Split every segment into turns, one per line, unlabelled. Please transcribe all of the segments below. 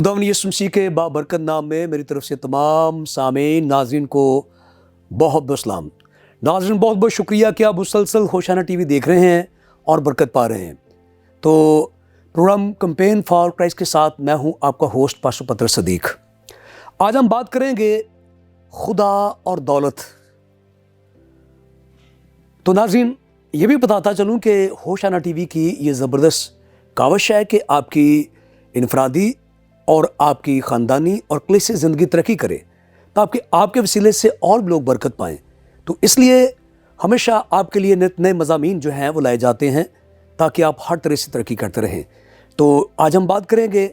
खुदावंद यीशु मसीह के बाबरकत नाम में मेरी तरफ से तमाम सामीन नाज़रीन को बहुत बहुत सलाम। नाज़रीन, बहुत बहुत शुक्रिया कि आप मुसलसल होशाना टीवी देख रहे हैं और बरकत पा रहे हैं। तो प्रोग्राम कैंपेन फॉर क्राइस्ट के साथ मैं हूं आपका होस्ट पास्टर पतर सदीक। आज हम बात करेंगे खुदा और दौलत। तो नाज़रीन, ये भी बताता चलूं कि होशाना टीवी की ये ज़बरदस्त काविश है कि आपकी इनफरादी और आपकी ख़ानदानी और कलीसियाई ज़िंदगी तरक्की करे, तो आपके वसीले से और भी लोग बरकत पाएँ। तो इसलिए हमेशा आपके लिए नित नए मज़ामीन जो हैं वो लाए जाते हैं ताकि आप हर तरह से तरक्की करते रहें। तो आज हम बात करेंगे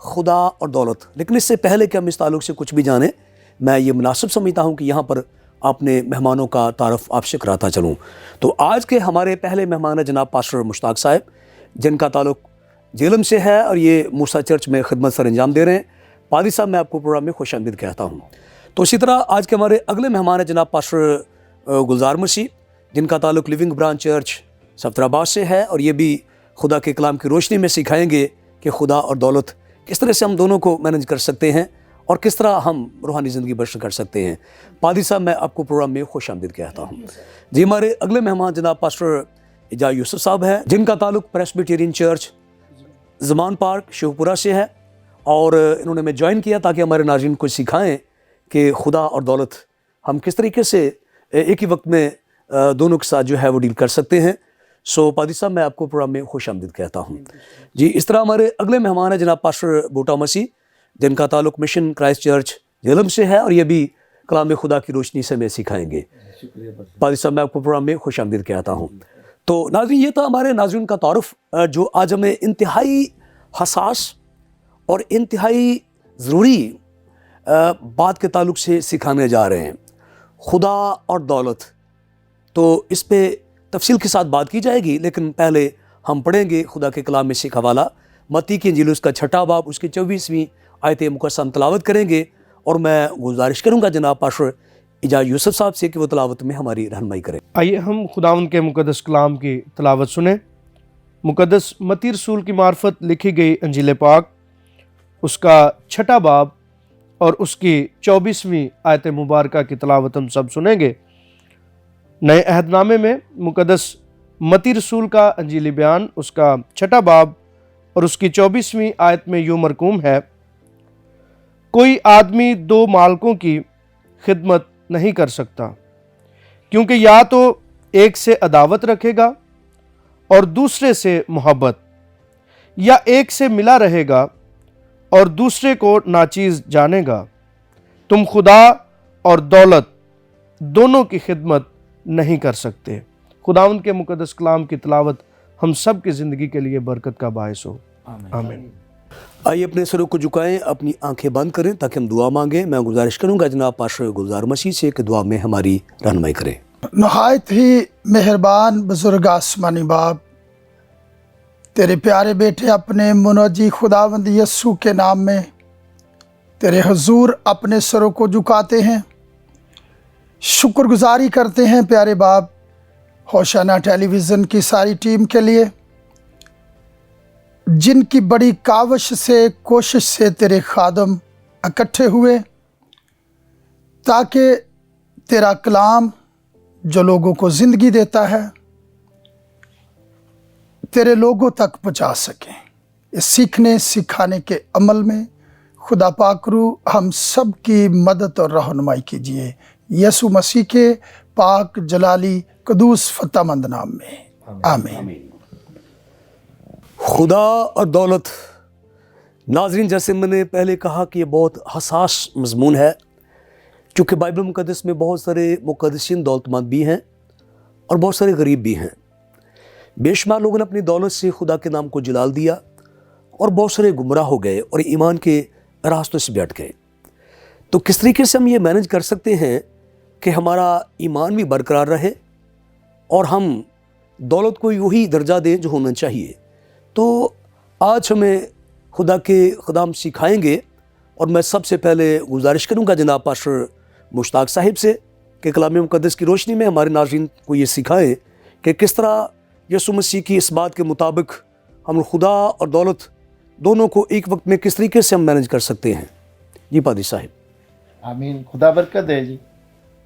खुदा और दौलत, लेकिन इससे पहले कि हम इस ताल्लुक़ से कुछ भी जानें, मैं ये मुनासिब समझता हूँ कि यहाँ पर अपने मेहमानों का तारफ़ आपसे कराता चलूँ। तो आज के हमारे पहले मेहमान हैं जनाब पास्टर मुश्ताक साहब, जिनका ताल्लुक़ जेलम से है और ये मूसा चर्च में खिदमत सर अंजाम दे रहे हैं। पादी साहब, मैं आपको प्रोग्राम में खुशामदीद कहता हूँ। तो इसी तरह आज के हमारे अगले मेहमान हैं जनाब पास्टर गुलजार मसीह, जिनका ताल्लुक़ लिविंग ब्रांच चर्च सफदराबाद से है और ये भी खुदा के कलाम की रोशनी में सिखाएंगे कि खुदा और दौलत किस तरह से हम दोनों को मैनेज कर सकते हैं और किस तरह हम रूहानी ज़िंदगी बसर कर सकते हैं। पादी साहब, मैं आपको प्रोग्राम में खुशामदीद कहता हूँ। जी, हमारे अगले मेहमान जनाब पास्टर इजा यूसुफ साहब हैं, जिनका ताल्लुक़ प्रेस्बिटेरियन चर्च ज़मान पार्क शिवपुरा से है और इन्होंने मैं ज्वाइन किया ताकि हमारे नाज़रीन को सिखाएं कि खुदा और दौलत हम किस तरीके से एक ही वक्त में दोनों के साथ जो है वो डील कर सकते हैं। सो पादी साहब, मैं आपको प्रोग्राम में खुशामदीद कहता हूँ। जी, इस तरह हमारे अगले मेहमान हैं जनाब पास्टर बूटा मसीह, जिनका ताल्लुक़ मिशन क्राइस्ट चर्च जेलम से है और ये भी कलाम खुदा की रोशनी से में सिखाएंगे। पादी साहब, मैं आपको प्रोग्राम में खुशामदीद कहता हूँ। तो नाज़रीन, ये था हमारे नाज़रीन का तारुफ जो आज हमें इंतहाई हसास और इंतहाई ज़रूरी बात के ताल्लुक़ से सिखाने जा रहे हैं, खुदा और दौलत। तो इस पे तफसील के साथ बात की जाएगी, लेकिन पहले हम पढ़ेंगे खुदा के कलाम में से एक हवाला, मत्ती की इंजील उसका 6वां बाब उसकी 24वीं आयत मुकद्दस हम तलावत करेंगे और मैं गुजारिश करूँगा जनाब पास्टर इजा यूसुफ साहब से कि वो तलावत में हमारी रहनुमाई करें।
आइए हम खुदावंद के मुकद्दस कलाम की तलावत सुने। मुकद्दस मत्ती रसूल की मार्फत लिखी गई इंजील पाक उसका 6वां बाब और उसकी 24वीं आयत मुबारका की तलावत हम सब सुनेंगे। नए अहदनामे में मुकद्दस मत्ती रसूल का इंजीली बयान उसका 6वां बाब और उसकी 24वीं आयत में यूं मरकूम है, कोई आदमी दो मालकों की खिदमत नहीं कर सकता, क्योंकि या तो एक से अदावत रखेगा और दूसरे से मोहब्बत, या एक से मिला रहेगा और दूसरे को नाचीज जानेगा। तुम खुदा और दौलत दोनों की खिदमत नहीं कर सकते। खुदावंद के मुकद्दस कलाम की तलावत हम सब की ज़िंदगी के लिए बरकत का बायस हो। आमीन।
आइए अपने सरों को झुकाएं, अपनी आंखें बंद करें ताकि हम दुआ मांगें। मैं गुजारिश करूंगा जनाब पास्टर गुलजार मसीह से कि दुआ में हमारी रहनुमाई करें।
नहायत ही मेहरबान बुजुर्ग आसमानी बाप, तेरे प्यारे बेटे अपने मुनज्जी खुदावंद यस्सू के नाम में तेरे हुजूर अपने सरों को झुकाते हैं, शुक्रगुजारी करते हैं प्यारे बाप होशाना टेलीविज़न की सारी टीम के लिए, जिनकी बड़ी काविश से कोशिश से तेरे खादम इकट्ठे हुए ताकि तेरा कलाम जो लोगों को ज़िंदगी देता है तेरे लोगों तक पहुँचा सकें। इस सीखने सिखाने के अमल में खुदा पाकरू हम सब की मदद और रहनुमाई कीजिए, यसु मसीह के पाक जलाली कदूस फतेहमंद नाम में, आमीन।
खुदा और दौलत, नाज़रीन, जैसे मैंने पहले कहा कि ये बहुत हसास मज़मून है, क्योंकि बाइबल मुक़द्दस में बहुत सारे मुक़द्दसीन दौलतमंद भी हैं और बहुत सारे गरीब भी हैं। बेशुमार लोगों ने अपनी दौलत से खुदा के नाम को जलाल दिया और बहुत सारे गुमराह हो गए और ईमान के रास्तों से बैठ गए। तो किस तरीके से हम ये मैनेज कर सकते हैं कि हमारा ईमान भी बरकरार रहे और हम दौलत को वही दर्जा दें जो होना चाहिए। तो आज हमें खुदा के ख़ुदाम सिखाएंगे और मैं सबसे पहले गुजारिश करूंगा जनाब पास्टर मुश्ताक साहिब से कि कलाम मुक़द्दस की रोशनी में हमारे नाज़रीन को ये सिखाएं कि किस तरह यसु मसीह की इस बात के मुताबिक हम खुदा और दौलत दोनों को एक वक्त में किस तरीके से हम मैनेज कर सकते हैं? जी पादरी साहब।
आमीन, खुदा बरकत दे जी।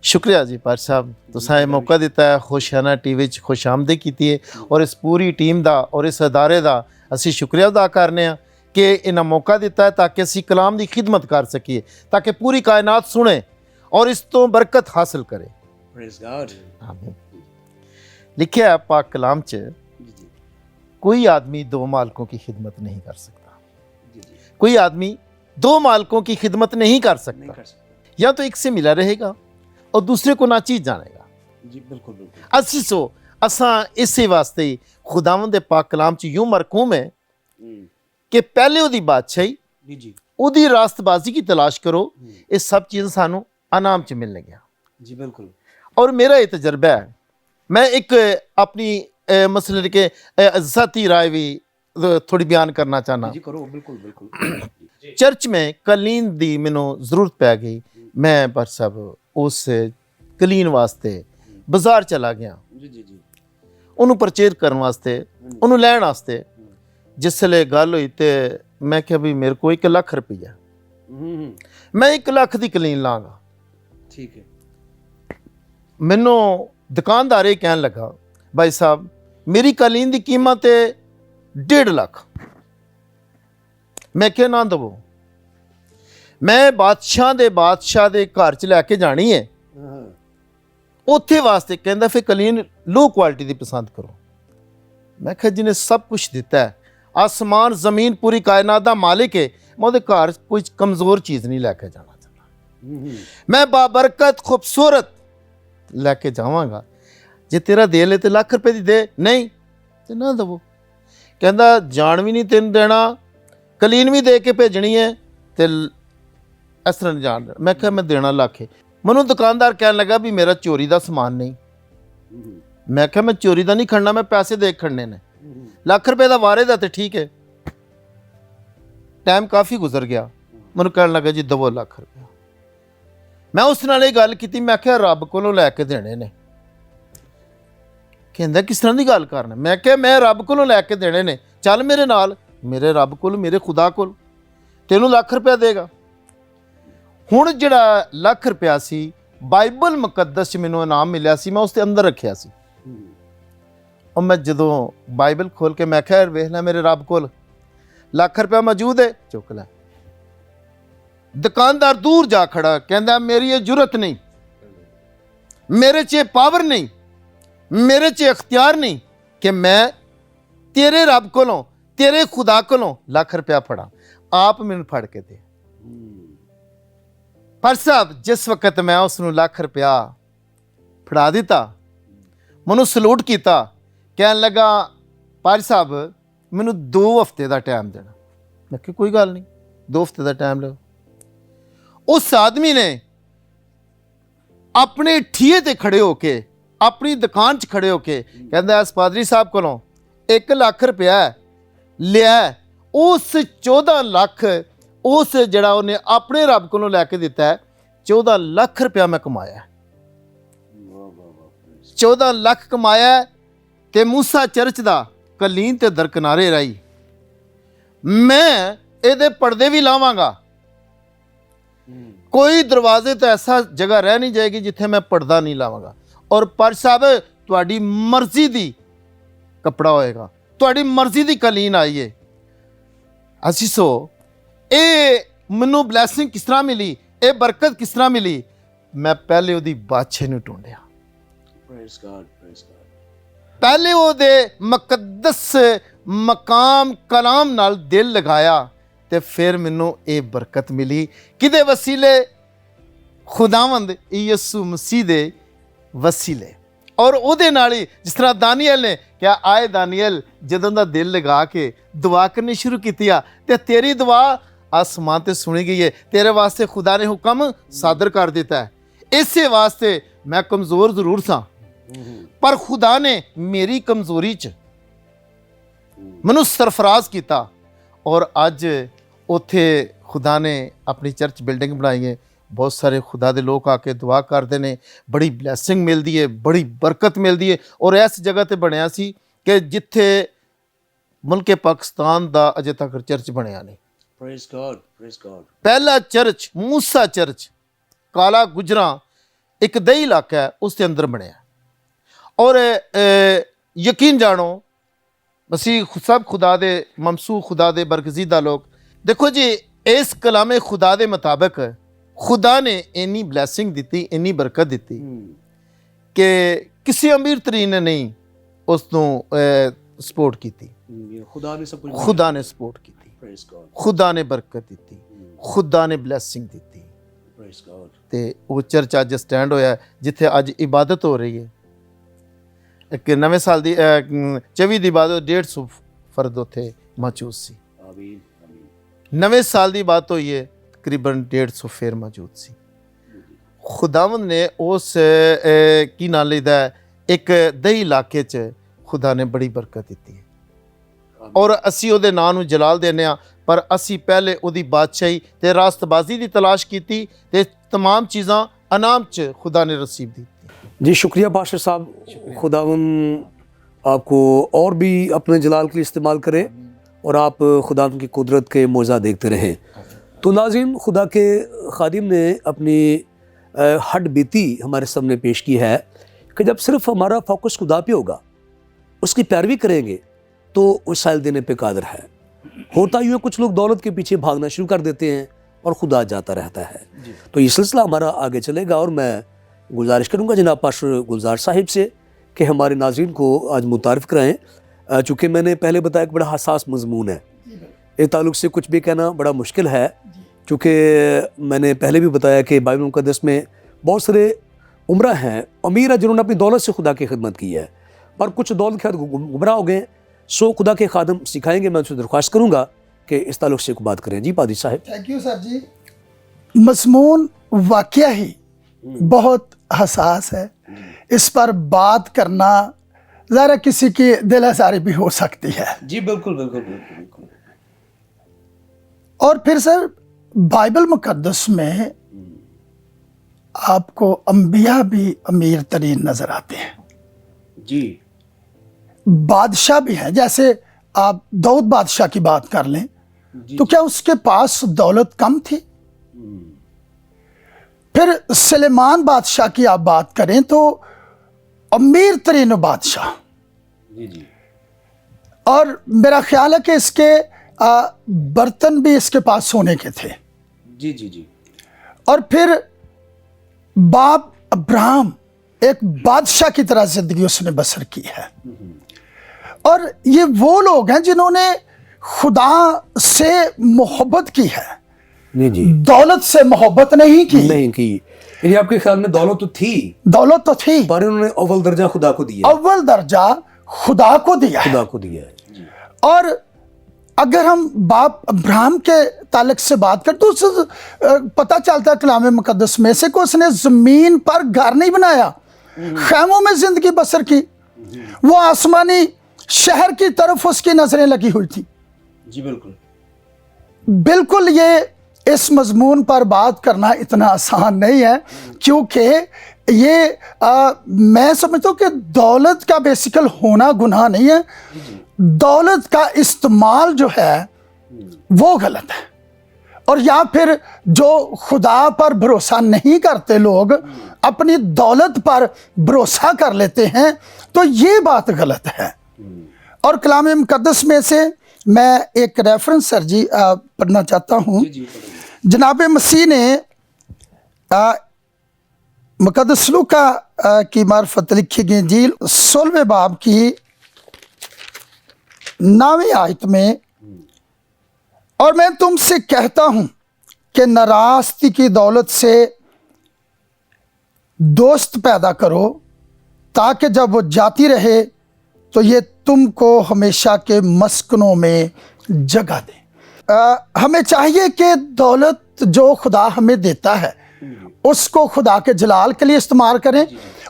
शुक्रिया जी पार साहब, तुसां ਇਹ ਮੌਕਾ ਦਿੱਤਾ ਹੈ ਹੋਸ਼ਿਆਨਾ ਟੀਵੀ 'ਚ ਖੁਸ਼ਾਮਦੀ ਕੀਤੀ ਹੈ ਔਰ ਇਸ ਪੂਰੀ ਟੀਮ ਦਾ ਔਰ ਇਸ ਅਦਾਰੇ ਦਾ ਅਸੀਂ ਸ਼ੁਕਰੀਆ ਅਦਾ ਕਰਨੇ ਆ ਕਿ ਇਹਨਾਂ ਮੌਕਾ ਦਿੱਤਾ ਹੈ ਤਾਂ ਕਿ ਅਸੀਂ ਕਲਾਮ ਦੀ ਖਿਦਮਤ ਕਰ ਸਕੀਏ, ਤਾਂ ਕਿ ਪੂਰੀ ਕਾਇਨਾਤ ਸੁਣੇ ਔਰ ਇਸ ਤੋਂ ਬਰਕਤ ਹਾਸਲ ਕਰੇ।
Praise God.
आमीन। लिखा है पाक कलाम च, कोई आदमी दो मालकों की खिदमत नहीं कर सकता, कोई आदमी दो मालकों की खिदमत नहीं कर सकता, या तो एक से मिला रहेगा और दूसरे को नाचीज जानेगा।
जी बिल्कुल बिल्कुल।
असीसो असा इसी वास्ते ही खुदावंद दे पाक कलाम च यूं मरकूम है कि पहले ओदी बादशाही,
जी जी
ओदी रास्तबाजी की तलाश करो, ये सब चीज़ सानू अनाम च मिलने।
जी बिल्कुल।
और मेरा ये तजर्बा है, मैं एक अपनी मसले के ज़ाती राय भी थोड़ी बयान करना चाहना।
जी करो, बिल्कुल बिल्कुल।
चर्च में कलीन दी मैनू ज़रूरत पै गई, मैं पर सब उस कलीन वास्ते बाजार चला गया,
जी जी जी
उन्होंने परचेज करने वास्ते, उन्होंने लैन वास्ते। जिसले गल हुई तो मैं क्या भी मेरे को 1 लाख रुपया, मैं 1 लाख की कलीन लाँगा।
ठीक है।
मैनू दुकानदार ये कहन लगा, भाई साहब मेरी कालीन की कीमत है 1.5 लाख। मैं क्या ना दवो, मैं बादशाह दे घर च लैके जानी है, उत्थे वास्ते कहंदा फिर कालीन लो क्वालिटी की पसंद करो। मैं क्या जिन्हें सब कुछ दिता है, आसमान जमीन पूरी कायनात दा मालिक है, मैं उहदे घर कोई कमज़ोर चीज़ नहीं लैके जाना चाहता। मैं बाबरकत खूबसूरत लैके जावांगा। जे तेरा दिल है तो लाख रुपए दी दे, नहीं तो ना दवो। कहंदा जान भी नहीं तेन देना, कलीन भी दे के भेजनी है, तो इस तरह नहीं जान देना। मैं क्या मैं देना लाख है। मैनू दुकानदार कहन लगा भी मेरा चोरी का समान नहीं। मैं क्या मैं चोरी का नहीं खड़ना, मैं पैसे दे खड़ने ने, लाख रुपए का वारे का तो ठीक है। टाइम काफ़ी गुजर गया, मैनू कहन लगा जी दवो लाख रुपया। मैं उस नाल गल की, मैं क्या रब को लैके देने ने। कहंदा किस तरह की गल करना। मैं क्या मैं रब को लैके देने ने, चल मेरे नाल, मेरे रब को, मेरे खुदा को, तेनू लाख रुपया देगा। हुण जिहड़ा लाख रुपया सी बाइबल मुकद्दस च मैनू इनाम मिलिया सी, मैं उसके अंदर रखिया सी। और मैं जदों बाइबल खोल के मैं क्या वेख लै मेरे रब को लाख रुपया मौजूद है, चुक लै। दुकानदार दूर जा खड़ा, कहंदा मेरी ये जुरत नहीं, मेरे च पावर नहीं, मेरे च इख्तियार नहीं कि मैं तेरे रब कोलों, तेरे खुदा कोलों लाख रुपया फड़ा, आप मैनू फड़ के दे। पर साहब जिस वक्त मैं उसनू लाख रुपया फड़ा दिता, मैनू सलूट किया, कहन लगा पर साहब मैनू 2 हफ्ते का टाइम देना। मैं कहा कोई गल नहीं, 2 हफ्ते का टाइम लो। उस आदमी ने अपने ठीए ते खड़े होके, अपनी दुकान च खड़े होके कहंदा इस पादरी साहब कोलों 1 लाख रुपया लिया, उस 14 लाख उस जड़ा उन्हें अपने रब कोलों लैके दिता है, 14 लाख रुपया मैं कमाया, 14 लाख कमाया। ते मूसा चर्च दा कलीन ते दरकनारे रही, मैं ਇਹਦੇ पर्दे भी लावांगा, कोई दरवाजे तो ऐसा जगह रह नहीं जाएगी जिथे मैं पर्दा नहीं लावांगा। और पर साहब तुहाडी मर्जी दी कपड़ा होएगा, तुहाडी मर्जी दी कलीन आई है। असीसो ये मैनू ब्लैसिंग किस तरह मिली, ये बरकत किस तरह मिली, मैं पहले उहदी बादशाह नूं ढूंढिया,
प्रेज़ गॉड, प्रेज़ गॉड।
पहले उहदे मुकद्दस मकाम कलाम नाल दिल लगाया, ते फिर मैनू ये बरकत मिली किदे वसीले, खुदावंद यीशु मसीह दे वसीले। और उहदे नाल ही जिस तरह दानियल ने क्या आए दानियल जदों दा दिल लगा के दुआ करनी शुरू की, ते तेरी दुआ आसमान ते सुनी गई है, तेरे वास्ते खुदा ने हुक्म सादर कर दिता है। इसे वास्ते मैं कमज़ोर जरूर सा, पर खुदा ने मेरी कमज़ोरी च मैनू सरफराज किया। और अज उत्थे खुदा ने अपनी चर्च बिल्डिंग बनाई है, बहुत सारे खुदा दे लोग आके दुआ करते हैं, बड़ी ब्लैसिंग मिलती है, बड़ी बरकत मिलती है। और इस जगह ते बनया सी कि जिथे ਮੁਲਕ ਪਾਕਿਸਤਾਨ ਦਾ ਅਜੇ ਤੱਕ ਚਰਚ ਬਣਿਆ ਨਹੀਂ।
Praise God, praise God.
ਪਹਿਲਾ ਚਰਚ ਮੂਸਾ ਚਰਚ ਕਾਲਾ ਗੁਜਰਾਂ ਇੱਕ ਦਈ ਇਲਾਕਾ ਹੈ ਉਸ ਦੇ ਅੰਦਰ ਬਣਿਆ। ਔਰ ਯਕੀਨ ਜਾਣੋ ਮਸੀਹ ਸਭ ਖੁਦਾ ਦੇ ਮਮਸੂਖ ਖੁਦਾ ਦੇ ਬਰਗਜ਼ੀਦਾ ਲੋਕ, ਦੇਖੋ ਜੀ ਇਸ ਕਲਾਮੇ ਖੁਦਾ ਦੇ ਮੁਤਾਬਕ ਖੁਦਾ ਨੇ ਇੰਨੀ ਬਲੈਸਿੰਗ ਦਿੱਤੀ, ਇੰਨੀ ਬਰਕਤ ਦਿੱਤੀ ਕਿ ਕਿਸੇ ਅਮੀਰ ਤਰੀਨ ਨੇ ਨਹੀਂ ਉਸ ਨੂੰ ਸਪੋਰਟ ਕੀਤੀ।
खुदा ने सब कुछ
ਖੁਦਾ ਨੇ ਸਪੋਰਟ ਕੀਤੀ,
प्रेज गॉड,
ਖੁਦਾ ਨੇ ਬਰਕਤ ਦਿੱਤੀ, ਖੁਦਾ ਨੇ ਬਲੈਸਿੰਗ ਦਿੱਤੀ।
Praise God.
ਤੇ ਉਹ ਚਰਚ ਅੱਜ ਸਟੈਂਡ ਹੋਇਆ ਜਿੱਥੇ ਅੱਜ ਇਬਾਦਤ ਹੋ ਰਹੀ ਹੈ। ਇੱਕ ਨਵੇਂ ਸਾਲ ਦੀ 24 ਦੀ ਇਬਾਦਤ 150 ਫਰਦ ਉੱਥੇ ਮੌਜੂਦ ਸੀ।
आमीन, आमीन।
ਨਵੇਂ ਸਾਲ ਦੀ ਬਾਤ ਹੋਈ ਹੈ ਤਕਰੀਬਨ 150 ਫੇਰ ਮੌਜੂਦ ਸੀ। ਖੁਦਾਵੰਦ ਨੇ ਉਸ ਕੀ ਨਾਂ ਲਈਦਾ ਇੱਕ ਦਈ ਇਲਾਕੇ 'ਚ ਖੁਦਾ ਨੇ ਬੜੀ ਬਰਕਤ ਦਿੱਤੀ ਹੈ। ਔਰ ਅਸੀਂ ਉਹਦੇ ਨਾਂ ਨੂੰ ਜਲਾਲ ਦਿੰਦੇ ਹਾਂ, ਪਰ ਅਸੀਂ ਪਹਿਲੇ ਉਹਦੀ ਬਾਦਸ਼ਾਹੀ ਤੇ ਰਾਸਤਬਾਜ਼ੀ ਦੀ ਤਲਾਸ਼ ਕੀਤੀ ਤੇ तमाम चीज़ां अनाम च खुदा ने रसीब दी।
जी शुक्रिया बादशाह साहब। खुदावन आपको और भी अपने जलाल के लिए इस्तेमाल करे और आप खुदावन की कुदरत के मौज़ा देखते रहें। तो नाज़रीन, खुदा के खादिम ने अपनी हड बीती हमारे सामने पेश की है कि जब सिर्फ हमारा फोकस खुदा पे होगा, उसकी पैरवी करेंगे तो वसाइल देने पे कादिर है। होता यूँ है कुछ लोग दौलत के पीछे भागना शुरू कर देते हैं और खुदा जाता रहता है। तो ये सिलसिला हमारा आगे चलेगा और मैं गुजारिश करूँगा जनाब पास्टर गुलजार साहिब से कि हमारे नाज़रीन को आज मुतारिफ़ कराएँ। चूँकि मैंने पहले बताया कि बड़ा हसास मज़मून है, इस ताल्लुक़ से कुछ भी कहना बड़ा मुश्किल है। चूँकि मैंने पहले भी बताया कि बाइबल मुक़द्दस में बहुत सारे उमरा हैं, अमीर हैं जिन्होंने अपनी दौलत से खुदा की खिदमत की है, और कुछ दौलत के साथ गुमराह हो गए। सो खुदा के खादम सिखाएंगे। मैं उनसे दरख्वास्त करूँगा कि इस ताल्लुक़ से बात करें। जी पादी साहब।
थैंक यू सर जी। मज़मून वाक़या ही बहुत हसास है, इस पर बात करना ज़रा किसी की दिल आज़ारी भी हो सकती है।
जी बिल्कुल बिल्कुल बिल्कुल बिल्कुल।
और फिर सर बाइबल मुक़द्दस में आपको अंबिया भी अमीर तरीन नज़र आते हैं,
जी
बादशाह भी हैं। जैसे आप दाऊद बादशाह की बात कर लें तो क्या उसके पास दौलत कम थी? फिर सुलेमान बादशाह की आप बात करें तो अमीर तरीन बादशाह,
जी जी।
और मेरा ख्याल है कि इसके बर्तन भी इसके पास सोने के थे।
जी जी जी।
और फिर बाप अब्राहम एक बादशाह की तरह जिंदगी उसने बसर की है। और ये वो लोग हैं जिन्होंने खुदा से मोहब्बत की है,
जी जी।
दौलत से मोहब्बत नहीं की।
नहीं की। यानी आपके ख्याल में दौलत तो थी,
दौलत तो थी,
पर उन्होंने अव्वल दर्जा खुदा को दिया।
अव्वल दर्जा खुदा को दिया है।
खुदा को दिया है। जी।
और अगर हम बाप अब्राहम के ताल्लुक से बात करें तो उस पता चलता है कलाम मुकद्दस में से कि उसने ज़मीन पर घर नहीं बनाया, खैमों में ज़िंदगी बसर की। वो आसमानी शहर की तरफ उसकी नज़रें लगी हुई थी।
जी बिल्कुल
बिल्कुल। ये इस मजमून पर बात करना इतना आसान नहीं है, क्योंकि ये मैं समझता हूँ कि दौलत का बेसिकल होना गुनाह नहीं है, दौलत का इस्तेमाल जो है वो गलत है। और या फिर जो खुदा पर भरोसा नहीं करते लोग अपनी दौलत पर भरोसा कर लेते हैं, तो ये बात गलत है। और कलाम मुकद्दस में से मैं एक रेफरेंस सर जी पढ़ना चाहता हूँ। जनाब मसीह ने मुकद्दस लूका की मार्फत लिखी गई इंजील 16वें बाब की 9वीं आयत में, और मैं तुमसे कहता हूँ कि नाराज़गी की दौलत से दोस्त पैदा करो, ताकि जब वो जाती रहे तो ये तुमको हमेशा के मस्कनों में जगह दे। हमें चाहिए कि दौलत जो खुदा हमें देता है उसको खुदा के जलाल के लिए इस्तेमाल करें।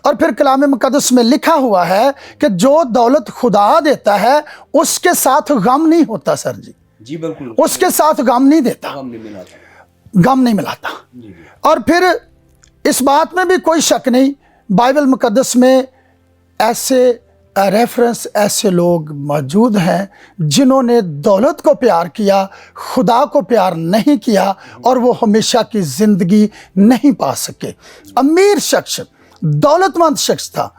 और फिर कलाम मुकद्दस में लिखा हुआ है कि जो दौलत खुदा देता है उसके साथ गम नहीं होता सर जी।
जी बिल्कुल।
उसके साथ गम नहीं देता, गम नहीं मिलाता। और फिर इस बात में भी कोई शक नहीं, बाइबल मुकद्दस में ऐसे रेफरेंस ऐसे लोग मौजूद हैं जिन्होंने दौलत को प्यार किया, खुदा को प्यार नहीं किया, और वो हमेशा की ज़िंदगी नहीं पा सके। अमीर शख्स, दौलतमंद शख्स था,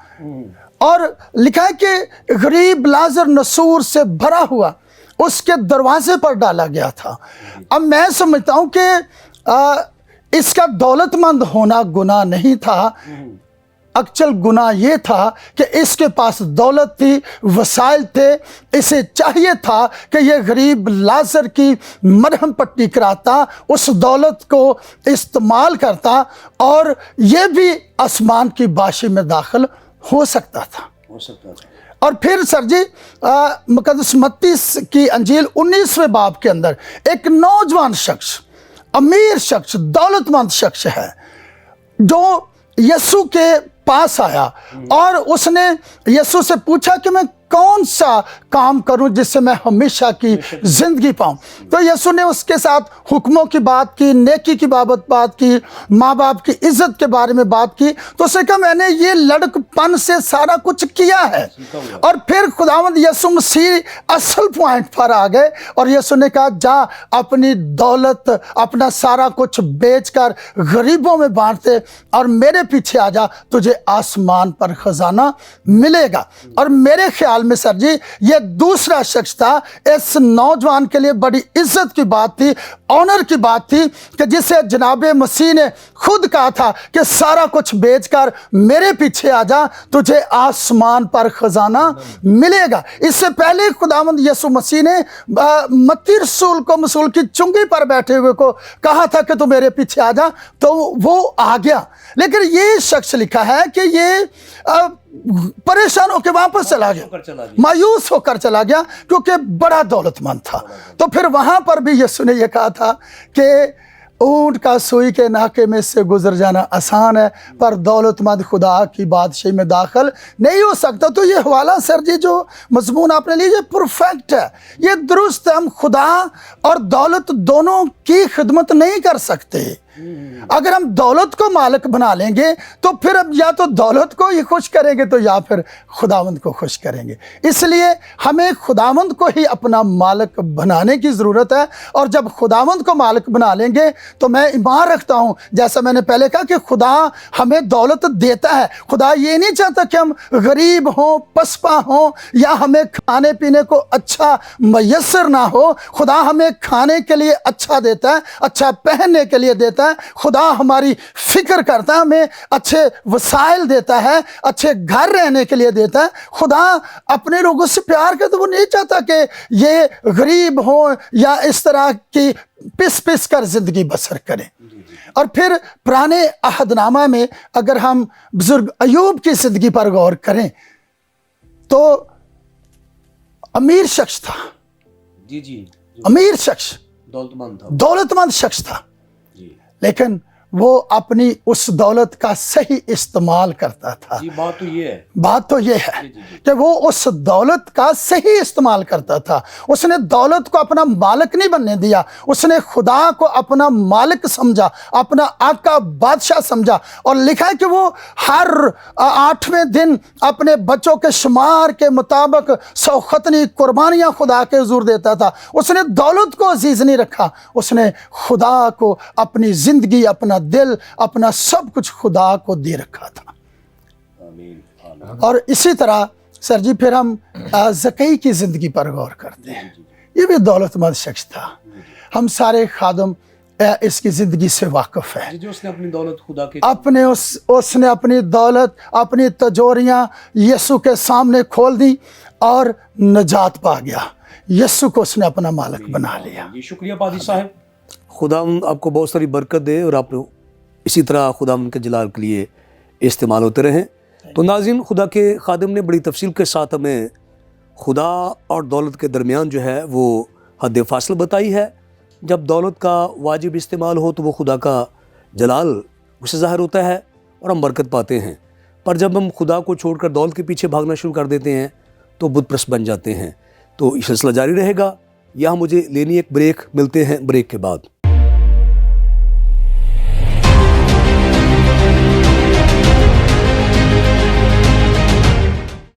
और लिखा है कि गरीब लाजर नसूर से भरा हुआ उसके दरवाजे पर डाला गया था। अब मैं समझता हूँ कि इसका दौलतमंद होना गुनाह नहीं था, अक्चल गुनाह ये था कि इसके पास दौलत थी, वसाइल थे, इसे चाहिए था कि ये गरीब लाजर की मरहम पट्टी कराता, उस दौलत को इस्तेमाल करता, और ये भी आसमान की बाशी में दाखिल हो सकता था। और फिर सर जी मुकद्दस मत्ती की अंजील 19वें बाब के अंदर एक नौजवान शख्स, अमीर शख्स, दौलतमंद शख्स है, जो यीशु के पास आया और उसने यीशु से पूछा कि मैं कौन सा काम करूं जिससे मैं हमेशा की जिंदगी पाऊं। तो यीशु ने उसके साथ हुक्मों की बात की, नेकी की बाबत बात की, माँ बाप की इज्जत के बारे में बात की। तो उसने कहा मैंने ये लड़कपन से सारा कुछ किया है। और फिर खुदावंद यीशु मसीह असल पॉइंट पर आ गए और यीशु ने कहा जा अपनी दौलत, अपना सारा कुछ बेचकर गरीबों में बांट दे और मेरे पीछे आ जा, तुझे आसमान पर खजाना मिलेगा। और मेरे ख्याल में सर जी ये दूसरा शख्स था। इस नौजवान के लिए बड़ी इज्जत की बात थी, ऑनर की बात थी कि जिसे जनाबे मसीह ने खुद कहा था कि सारा कुछ बेचकर मेरे पीछे आ जा, तुझे आसमान पर खजाना मिलेगा। इससे पहले खुदावंद यीशु मसीह ने मत्ती रसूल को मसूल की चुंगी पर बैठे हुए को कहा था कि तू मेरे पीछे आ जा, तो वो आ गया। लेकिन ये शख्स लिखा है कि ये परेशान होकर वापस चला गया, मायूस होकर चला गया, क्योंकि बड़ा दौलतमंद था। तो फिर वहां पर भी यीशु ने यह कहा था कि ऊंट का सुई के नाके में से गुजर जाना आसान है, पर दौलतमंद खुदा की बादशाही में दाखिल नहीं हो सकता। तो ये हवाला सर जी जो मजमून आपने लिया, ये परफेक्ट है, ये दुरुस्त है। हम खुदा और दौलत दोनों की खिदमत नहीं कर सकते। अगर हम दौलत को मालिक बना लेंगे तो फिर अब या तो दौलत को ही खुश करेंगे तो या फिर खुदावंद को खुश करेंगे। इसलिए हमें खुदावंद को ही अपना मालिक बनाने की ज़रूरत है। और जब खुदावंद को मालिक बना लेंगे तो मैं ईमान रखता हूँ, जैसा मैंने पहले कहा, कि खुदा हमें दौलत देता है। खुदा ये नहीं चाहता कि हम गरीब हों, पसपा हों, या हमें खाने पीने को अच्छा मैसर ना हो। खुदा हमें खाने के लिए अच्छा देता है, अच्छा पहनने के लिए देता है। खुदा हमारी फिक्र करता है, हमें अच्छे वसाइल देता है, अच्छे घर रहने के लिए देता है। खुदा अपने लोगों से प्यार करता, वो नहीं चाहता कि ये गरीब हो या इस तरह की पिस पिस कर जिंदगी बसर करें। और फिर पुराने अहदनामा में अगर हम बुजुर्ग अयूब की जिंदगी पर गौर करें तो अमीर शख्स था,
जी
अमीर शख्स, दौलतमंद शख्स था, लेकिन वो अपनी उस दौलत का सही इस्तेमाल करता था।
बात तो ये है
कि वो उस दौलत का सही इस्तेमाल करता था। उसने दौलत को अपना मालिक नहीं बनने दिया, उसने खुदा को अपना मालिक समझा, अपना आका बादशाह समझा। और लिखा है कि वो हर 8वें दिन अपने बच्चों के शुमार के मुताबिक सौखतनी कुर्बानियां खुदा के हुजूर देता था। उसने दौलत को अजीज नहीं रखा, उसने खुदा को अपनी जिंदगी, अपना दिल, अपना सब कुछ खुदा को दे रखा था। और इसी तरह सर जी फिर हम ज़कई की ज़िंदगी पर गौर करते हैं। ये भी दौलतमंद शख्स था। हम सारे खादम इसकी ज़िंदगी से वाकिफ़ है।
जो उसने अपनी दौलत खुदा के
उसने अपनी दौलत, अपनी तजोरियाँ यीशु के सामने खोल दी और नजात पा गया। यीशु को उसने अपना मालिक बना लिया।
शुक्रिया पादी साहब, खुदा आपको बहुत सारी बरकत दे और आप इसी तरह खुदा के जलाल के लिए इस्तेमाल होते रहें। तो नाज़रीन, खुदा के खादिम ने बड़ी तफसील के साथ हमें खुदा और दौलत के दरमियान जो है वो हद फासिल बताई है। जब दौलत का वाजिब इस्तेमाल हो तो वो खुदा का जलाल उससे ज़ाहिर होता है और हम बरकत पाते हैं। पर जब हम खुदा को छोड़कर दौलत के पीछे भागना शुरू कर देते हैं तो बुत परस्त बन जाते हैं। तो ये सिलसिला जारी रहेगा। यहाँ मुझे लेनी एक ब्रेक, मिलते हैं ब्रेक के बाद।